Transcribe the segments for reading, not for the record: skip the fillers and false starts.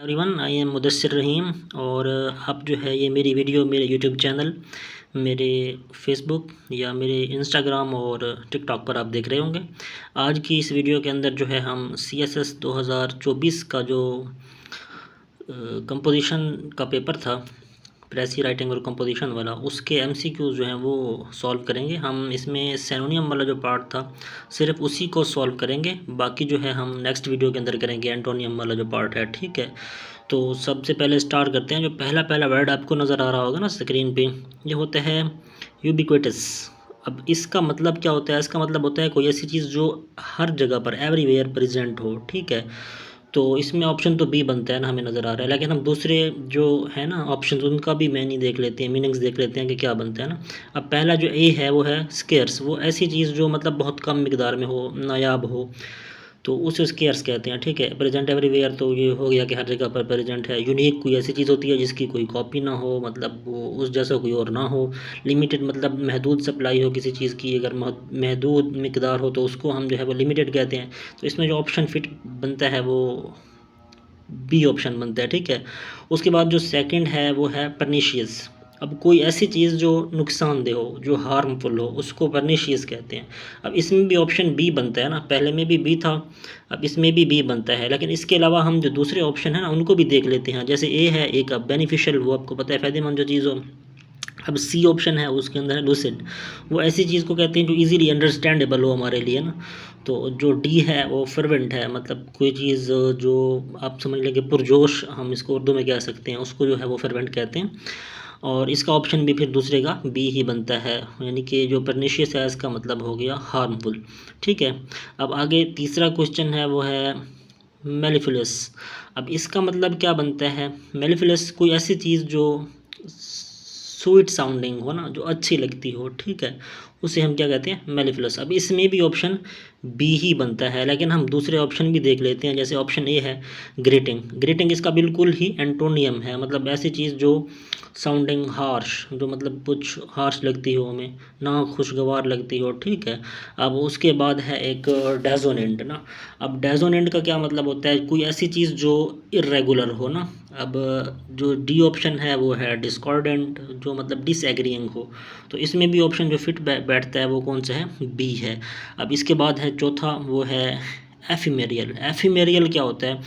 Everyone, I am Mudassir रहीम। और आप जो है ये मेरी वीडियो मेरे यूट्यूब चैनल, मेरे फेसबुक या मेरे इंस्टाग्राम और टिकटॉक पर आप देख रहे होंगे। आज की इस वीडियो के अंदर जो है हम CSS 2024 का जो कंपोजिशन का पेपर था, प्रेसी राइटिंग और कंपोजिशन वाला, उसके MCQs जो हैं वो सॉल्व करेंगे। हम इसमें सिनोनियम वाला जो पार्ट था सिर्फ उसी को सॉल्व करेंगे, बाकी जो है हम नेक्स्ट वीडियो के अंदर करेंगे एंटोनियम वाला जो पार्ट है। ठीक है, तो सबसे पहले स्टार्ट करते हैं। जो पहला पहला वर्ड आपको नज़र आ रहा होगा ना स्क्रीन पे, ये होता है यूबिक्विटस। अब इसका मतलब क्या होता है? इसका मतलब होता है कोई ऐसी चीज़ जो हर जगह पर एवरीवेयर प्रेजेंट हो। ठीक है, तो इसमें ऑप्शन तो बी बनता है ना, हमें नज़र आ रहा है। लेकिन हम दूसरे जो है ना ऑप्शन, उनका भी मीनिंग देख लेते हैं, मीनिंग्स देख लेते हैं कि क्या बनता है ना। अब पहला जो ए है वो है स्केर्स। वो ऐसी चीज़ जो मतलब बहुत कम मिकदार में हो, नायाब हो, तो उसे स्केर्स कहते हैं। ठीक है, प्रेजेंट एवरीवेयर तो ये हो गया कि हर जगह पर प्रेजेंट है। यूनिक कोई ऐसी चीज़ होती है जिसकी कोई कॉपी ना हो, मतलब वो उस जैसा कोई और ना हो। लिमिटेड मतलब महदूद सप्लाई हो किसी चीज़ की, अगर महदूद मिकदार हो तो उसको हम जो है वो लिमिटेड कहते हैं। तो इसमें जो ऑप्शन फिट बनता है वो बी ऑप्शन बनता है। ठीक है, उसके बाद जो सेकंड है वो है परनीशियस। अब कोई ऐसी चीज़ जो नुकसानदेह हो, जो हार्मफुल हो, उसको परनीशियस कहते हैं। अब इसमें भी ऑप्शन बी बनता है ना, पहले में भी बी था, अब इसमें भी बी बनता है। लेकिन इसके अलावा हम जो दूसरे ऑप्शन है ना उनको भी देख लेते हैं। जैसे ए है एक बेनिफिशियल, वो आपको पता है फ़ायदेमंद जो चीज़ हो। अब सी ऑप्शन है उसके अंदर है लूसिड। वो ऐसी चीज़ को कहते हैं जो इजीली अंडरस्टैंडेबल हो हमारे लिए ना। तो जो डी है वो फर्वेंट है, मतलब कोई चीज़ जो आप समझ लें कि पुरजोश, हम इसको उर्दू में कह सकते हैं, उसको जो है वो फर्वेंट कहते हैं। और इसका ऑप्शन भी फिर दूसरे का बी ही बनता है, यानी कि जो परनीशियस है इसका मतलब हो गया हार्मफुल। ठीक है, अब आगे तीसरा क्वेश्चन है वो है मेलिफिलस। अब इसका मतलब क्या बनता है? मेलिफिलस कोई ऐसी चीज़ जो स्वीट साउंडिंग हो ना, जो अच्छी लगती हो। ठीक है, उसे हम क्या कहते हैं? मेलिफिलस। अब इसमें भी ऑप्शन बी ही बनता है, लेकिन हम दूसरे ऑप्शन भी देख लेते हैं। जैसे ऑप्शन ए है ग्रीटिंग। ग्रीटिंग इसका बिल्कुल ही एंटोनियम है, मतलब ऐसी चीज़ जो साउंडिंग हार्श, जो मतलब कुछ हार्श लगती हो हमें, ना खुशगवार लगती हो। ठीक है, अब उसके बाद है एक डेजोनेंट ना। अब डेजोनेंट का क्या मतलब होता है? कोई ऐसी चीज़ जो इरेगुलर हो ना। अब जो डी ऑप्शन है वो है डिस्कॉर्डेंट, जो मतलब डिसएग्रीइंग हो। तो इसमें भी ऑप्शन जो फिट बैठता है वो कौन सा है? बी है। अब इसके बाद है चौथा, वो है एफिमेरियल। एफिमेरियल क्या होता है?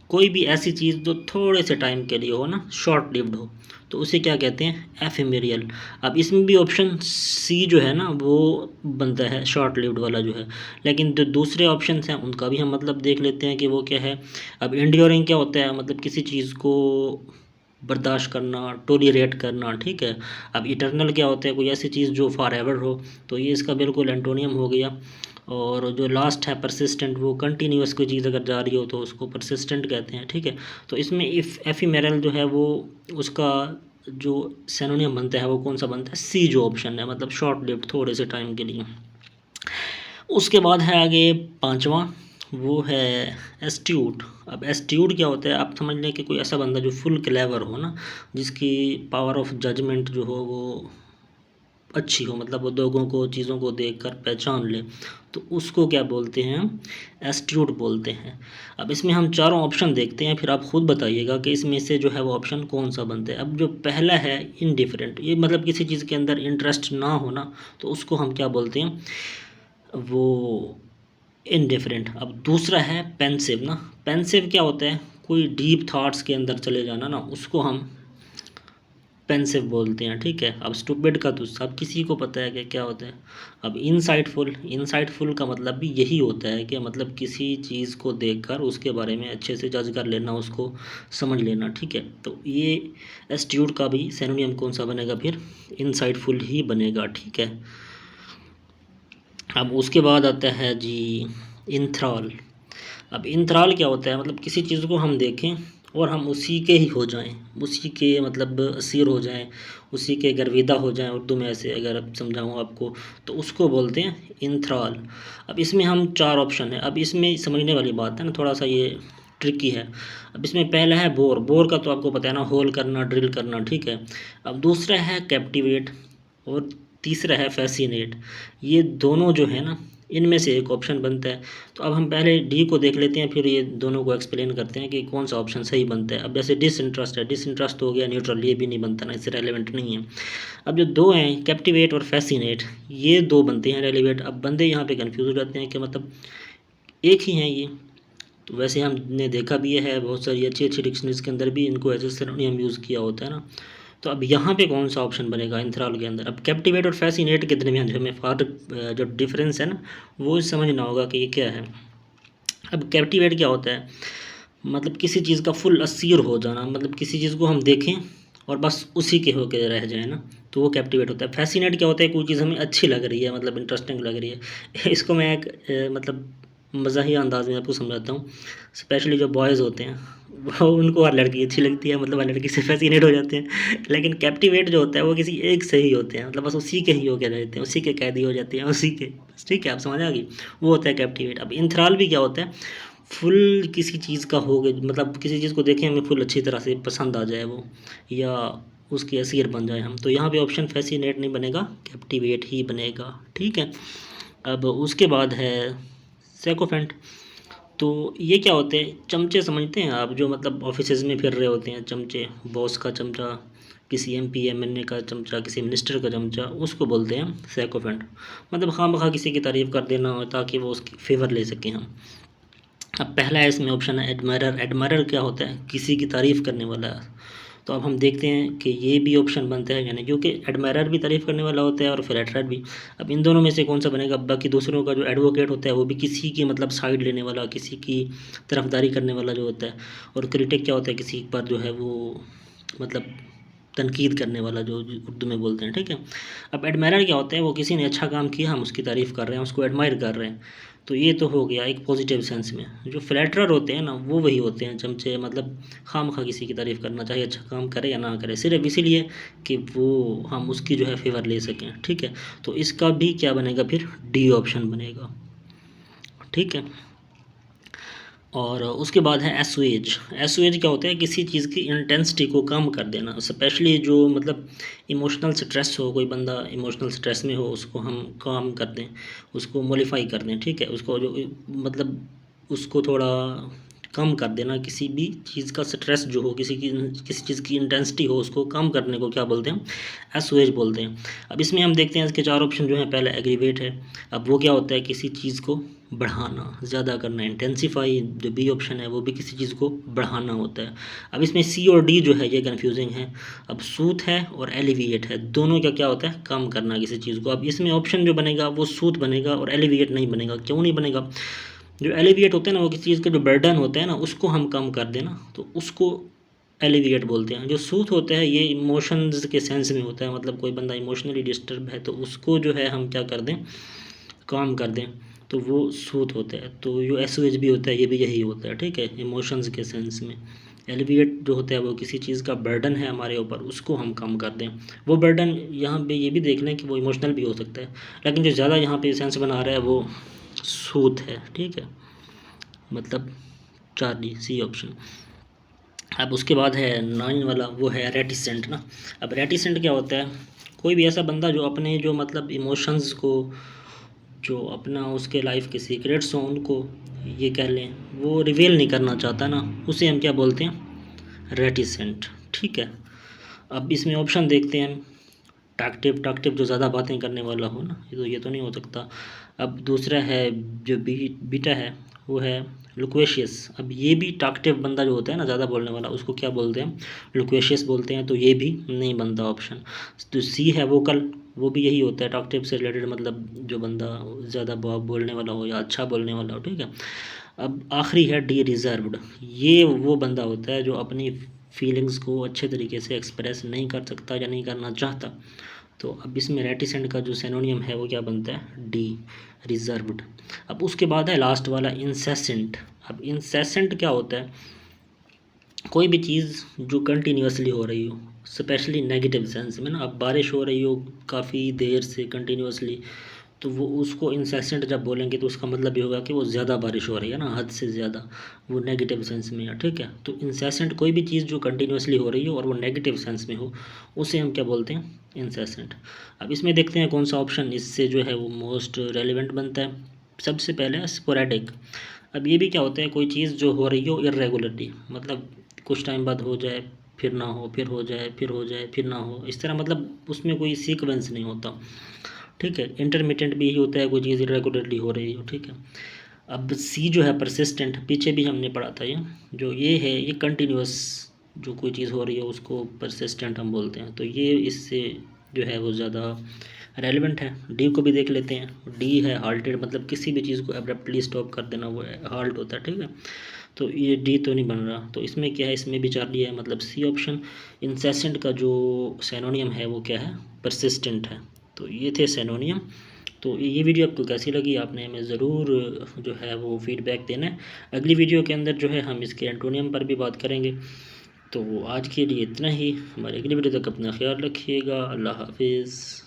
कोई भी ऐसी चीज़ जो थोड़े से टाइम के लिए हो ना, शॉर्ट लिव्ड हो, तो उसे क्या कहते हैं? एफिमेरियल। अब इसमें भी ऑप्शन सी जो है ना वो बनता है, शॉर्ट लिव्ड वाला जो है। लेकिन जो दूसरे ऑप्शन हैं उनका भी हम मतलब देख लेते हैं कि वो क्या है। अब एंड्योरिंग क्या होता है? मतलब किसी चीज़ को बर्दाश्त करना, टोलरेट करना। ठीक है, अब इटर्नल क्या होता है? कोई ऐसी चीज़ जो फॉर एवर हो। तो ये इसका बिल्कुल एंटोनियम हो गया। और जो लास्ट है परसिस्टेंट, वो कंटिन्यूस कोई चीज़ अगर जा रही हो तो उसको परसिस्टेंट कहते हैं। ठीक है, तो इसमें इफ़ एफिमेरल जो है वो उसका जो सिनोनिम बनता है वो कौन सा बनता है? सी जो ऑप्शन है, मतलब शॉर्ट लिव्ड, थोड़े से टाइम के लिए। उसके बाद है आगे पांचवा, वो है एस्ट्यूट। अब एस्ट्यूट क्या होता है? आप समझ लें कि कोई ऐसा बंदा जो फुल क्लेवर हो ना, जिसकी पावर ऑफ जजमेंट जो हो वो अच्छी हो, मतलब वो लोगों को, चीज़ों को देखकर पहचान ले, तो उसको क्या बोलते हैं? हम एस्ट्यूट बोलते हैं। अब इसमें हम चारों ऑप्शन देखते हैं, फिर आप खुद बताइएगा कि इसमें से जो है वो ऑप्शन कौन सा बनता है। अब जो पहला है इनडिफरेंट, ये मतलब किसी चीज़ के अंदर इंटरेस्ट ना हो ना, तो उसको हम क्या बोलते हैं? वो इनडिफरेंट। अब दूसरा है पेंसिव ना। पेंसिव क्या होता है? कोई डीप थॉट्स के अंदर चले जाना ना, उसको हम पेंसिव बोलते हैं। ठीक है, अब स्टूपिड का तो सब किसी को पता है कि क्या होता है। अब इनसाइटफुल, इनसाइटफुल का मतलब भी यही होता है कि मतलब किसी चीज़ को देखकर उसके बारे में अच्छे से जज कर लेना, उसको समझ लेना। ठीक है, तो ये एस्ट्यूट का भी सिनोनियम कौन सा बनेगा? फिर इनसाइटफुल ही बनेगा। ठीक है, अब उसके बाद आता है जी इंथ्राल। अब इंथ्राल क्या होता है? मतलब किसी चीज़ को हम देखें और हम उसी के ही हो जाएं, उसी के मतलब असीर हो जाएं, उसी के गर्विदा हो जाएं, उर्दू में ऐसे अगर अब समझाऊँ आपको, तो उसको बोलते हैं इंथ्राल। अब इसमें हम चार ऑप्शन है। अब इसमें समझने वाली बात है ना, थोड़ा सा ये ट्रिकी है। अब इसमें पहला है बोर। बोर का तो आपको पता है ना, होल करना, ड्रिल करना। ठीक है, अब दूसरा है कैप्टिवेट और तीसरा है फैसिनेट। ये दोनों जो है ना, इनमें से एक ऑप्शन बनता है। तो अब हम पहले डी को देख लेते हैं, फिर ये दोनों को एक्सप्लेन करते हैं कि कौन सा ऑप्शन सही बनता है। अब जैसे डिसइंटरेस्ट है, डिसइंटरेस्ट हो गया न्यूट्रल, ये भी नहीं बनता ना, इससे रेलिवेंट नहीं है। अब जो दो हैं कैप्टिवेट और फैसिनेट, ये दो बनते हैं रेलिवेंट। अब बंदे यहाँ पे कंफ्यूज हो जाते हैं कि मतलब एक ही हैं ये। तो वैसे हमने देखा भी है बहुत सारी अच्छी अच्छी डिक्शनरीज के अंदर भी इनको एज ए सिनोनिम यूज़ किया होता है ना। तो अब यहाँ पे कौन सा ऑप्शन बनेगा इंथ्राल के अंदर? अब कैप्टिवेट और फैसिनेट के दरमियान जो हमें फार्क जो डिफरेंस है ना, वो समझना होगा कि ये क्या है। अब कैप्टिवेट क्या होता है? मतलब किसी चीज़ का फुल असीर हो जाना, मतलब किसी चीज़ को हम देखें और बस उसी के होके रह जाए ना, तो वो कैप्टिवेट होता है। फैसिनेट क्या होता है? कोई चीज़ हमें अच्छी लग रही है, मतलब इंटरेस्टिंग लग रही है इसको मैं एक मतलब मज़ाहिया अंदाज में आपको समझाता हूँ। स्पेशली जो बॉयज़ होते हैं वो, उनको हर लड़की अच्छी लगती है, मतलब हर लड़की से फैसिनेट हो जाते हैं। लेकिन कैप्टिवेट जो होता है वो किसी एक से ही होते हैं, मतलब बस उसी के ही होके रहते हैं, उसी के कैदी हो जाते हैं, उसी के। ठीक है, आप समझ आ गई? वो होता है कैप्टिवेट। अब इंथ्राल भी क्या होता है? फुल किसी चीज़ का हो गया, मतलब किसी चीज़ को देखें हमें फुल अच्छी तरह से पसंद आ जाए वो, या उसके असीर बन जाए हम, तो यहाँ पे ऑप्शन फैसिनेट नहीं बनेगा, कैप्टिवेट ही बनेगा। ठीक है। अब उसके बाद है सेकोफेंट। तो ये क्या होते हैं? चमचे समझते हैं आप, जो मतलब ऑफिसेज में फिर रहे होते हैं चमचे, बॉस का चमचा, किसी एमपी एमएलए का चमचा, किसी मिनिस्टर का चमचा, उसको बोलते हैं सेकोफेंट। मतलब खामखा किसी की तारीफ़ कर देना ताकि वो उसकी फेवर ले सकें हम। अब पहला है इसमें ऑप्शन है एडमायरर। एडमायरर क्या होता है? किसी की तारीफ़ करने वाला। तो अब हम देखते हैं कि ये भी ऑप्शन बनता है यानी, क्योंकि एडमायरर भी तारीफ़ करने वाला होता है और फ्लैटरर भी। अब इन दोनों में से कौन सा बनेगा? बाकी दूसरों का जो एडवोकेट होता है वो भी किसी की मतलब साइड लेने वाला, किसी की तरफदारी करने वाला जो होता है। और क्रिटिक क्या होता है? किसी पर जो है वो मतलब तनकीद करने वाला, जो उर्दू में बोलते हैं। ठीक है। अब एडमायरर क्या होता है? वो किसी ने अच्छा काम किया, हम उसकी तारीफ़ कर रहे हैं, उसको एडमायर कर रहे हैं। तो ये तो हो गया एक पॉजिटिव सेंस में। जो फ्लैटरर होते हैं ना, वो वही होते हैं चमचे, मतलब खामखा किसी की तारीफ़ करना, चाहे अच्छा काम करे या ना करे, सिर्फ इसीलिए कि वो हम उसकी जो है फेवर ले सकें। ठीक है। तो इसका भी क्या बनेगा फिर? डी ऑप्शन बनेगा। ठीक है। और उसके बाद है एसुएज। एसुएज क्या होता है? किसी चीज़ की इंटेंसिटी को कम कर देना, स्पेशली जो मतलब इमोशनल स्ट्रेस हो, कोई बंदा इमोशनल स्ट्रेस में हो, उसको हम कम कर दें, उसको मॉडिफाई कर दें। ठीक है। उसको जो मतलब उसको थोड़ा कम कर देना, किसी भी चीज़ का स्ट्रेस जो हो, किसी चीज़ की इंटेंसिटी हो, उसको कम करने को क्या बोलते हैं? एसुएज बोलते हैं। अब इसमें हम देखते हैं इसके चार ऑप्शन जो हैं। पहला एग्रीवेट है। अब वो क्या होता है? किसी चीज़ को बढ़ाना, ज़्यादा करना। इंटेंसीफाई जो बी ऑप्शन है वो भी किसी चीज़ को बढ़ाना होता है। अब इसमें सी और डी जो है ये कन्फ्यूजिंग है। अब सूथ है और एलिविएट है, दोनों का क्या होता है? कम करना किसी चीज़ को। अब इसमें ऑप्शन जो बनेगा वो सूथ बनेगा और एलिविएट नहीं बनेगा। क्यों नहीं बनेगा? जो एलिविएट होता है ना, वो किसी चीज़ का जो बर्डन होता है ना, उसको हम कम कर देना, तो उसको एलिविएट बोलते हैं। जो सूथ होता है ये इमोशंस के सेंस में होता है, मतलब कोई बंदा इमोशनली डिस्टर्ब है तो उसको जो है हम क्या कर दें? काम कर दें, तो वो सूथ होता है। तो जो एसओएच भी होता है ये भी यही होता है। ठीक है, इमोशंस के सेंस में। एलिविएट जो होता है वो किसी चीज़ का बर्डन है हमारे ऊपर, उसको हम कम कर दें। वो बर्डन यहाँ पे ये भी देख लें कि वो इमोशनल भी हो सकता है, लेकिन जो ज़्यादा यहाँ पे सेंस बना रहा है वो सूथ है। ठीक है, मतलब 4D सी ऑप्शन। अब उसके बाद है 9 वाला, वो है रेटिसेंट ना। अब रेटिसेंट क्या होता है? कोई भी ऐसा बंदा जो अपने जो मतलब इमोशंस को, जो अपना उसके लाइफ के सीक्रेट्स हों उनको, ये कह लें, वो रिवील नहीं करना चाहता ना, उसे हम क्या बोलते हैं? रेटिसेंट। ठीक है। अब इसमें ऑप्शन देखते हैं हम। टाक्टिव, टाक्टिव जो ज़्यादा बातें करने वाला हो ना, ये तो नहीं हो सकता। अब दूसरा है जो बीटा है, वो है लुक्वेशियस। अब ये भी टाक्टिव बंदा जो होता है ना, ज़्यादा बोलने वाला, उसको क्या बोलते हैं? लुक्वेशियस बोलते हैं। तो ये भी नहीं बनता ऑप्शन। तो सी है वोकल, वो भी यही होता है टाक्टिव से रिलेटेड, मतलब जो बंदा ज़्यादा बोलने वाला हो या अच्छा बोलने वाला हो। ठीक है। अब आखिरी है डी रिजर्व्ड। ये वो बंदा होता है जो अपनी फीलिंग्स को अच्छे तरीके से एक्सप्रेस नहीं कर सकता या नहीं करना चाहता। तो अब इसमें रेटिसेंट का जो सिनोनियम है वो क्या बनता है? D, reserved. अब उसके बाद है लास्ट वाला इंसेसेंट। अब इंसेसेंट क्या होता है? कोई भी चीज़ जो कंटिन्यूसली हो रही हो, स्पेशली नेगेटिव सेंस में ना। अब बारिश हो रही हो काफ़ी देर से कंटिन्यूसली, तो वो उसको इंसेसेंट जब बोलेंगे तो उसका मतलब ये होगा कि वो ज़्यादा बारिश हो रही है ना, हद से ज़्यादा, वो नेगेटिव सेंस में है। ठीक है। तो इंसेसेंट कोई भी चीज़ जो कंटिन्यूसली हो रही हो और वो नेगेटिव सेंस में हो, उसे हम क्या बोलते हैं? इंसेसेंट। अब इसमें देखते हैं कौन सा ऑप्शन इससे जो है वो मोस्ट रेलिवेंट बनता है। सबसे पहले स्पोरेडिक। अब ये भी क्या होता है, कोई चीज़ जो हो रही हो इर्रेगुलरली, मतलब कुछ टाइम बाद हो जाए फिर ना हो, फिर हो जाए फिर हो जाए फिर ना हो, इस तरह, मतलब उसमें कोई सीक्वेंस नहीं होता। ठीक है, इंटरमिटेंट भी यही होता है, कोई चीज़ इरेगुलरली हो रही हो। ठीक है, अब सी जो है परसिस्टेंट, पीछे भी हमने पढ़ा था, ये जो ये है ये कंटिन्यूस, जो कोई चीज़ हो रही है उसको परसिस्टेंट हम बोलते हैं। तो ये इससे जो है वो ज़्यादा रेलिवेंट है। डी को भी देख लेते हैं। डी है हाल्टेड, मतलब किसी भी चीज़ को अब्रप्टली स्टॉप कर देना, वो हाल्ट होता है। ठीक है, तो ये डी तो नहीं बन रहा, तो इसमें क्या है, इसमें भी चार्ली है, मतलब सी ऑप्शन। इंसेसेंट का जो सैनोनियम है वो क्या है, परसिस्टेंट है। तो ये थे सैनोनियम। तो ये वीडियो आपको कैसी लगी, आपने हमें ज़रूर जो है वो फीडबैक देना है। अगली वीडियो के अंदर जो है हम इसके एंटोनियम पर भी बात करेंगे। तो आज के लिए इतना ही, हमारे अगली वीडियो तक अपना ख्याल रखिएगा। अल्लाह हाफिज़।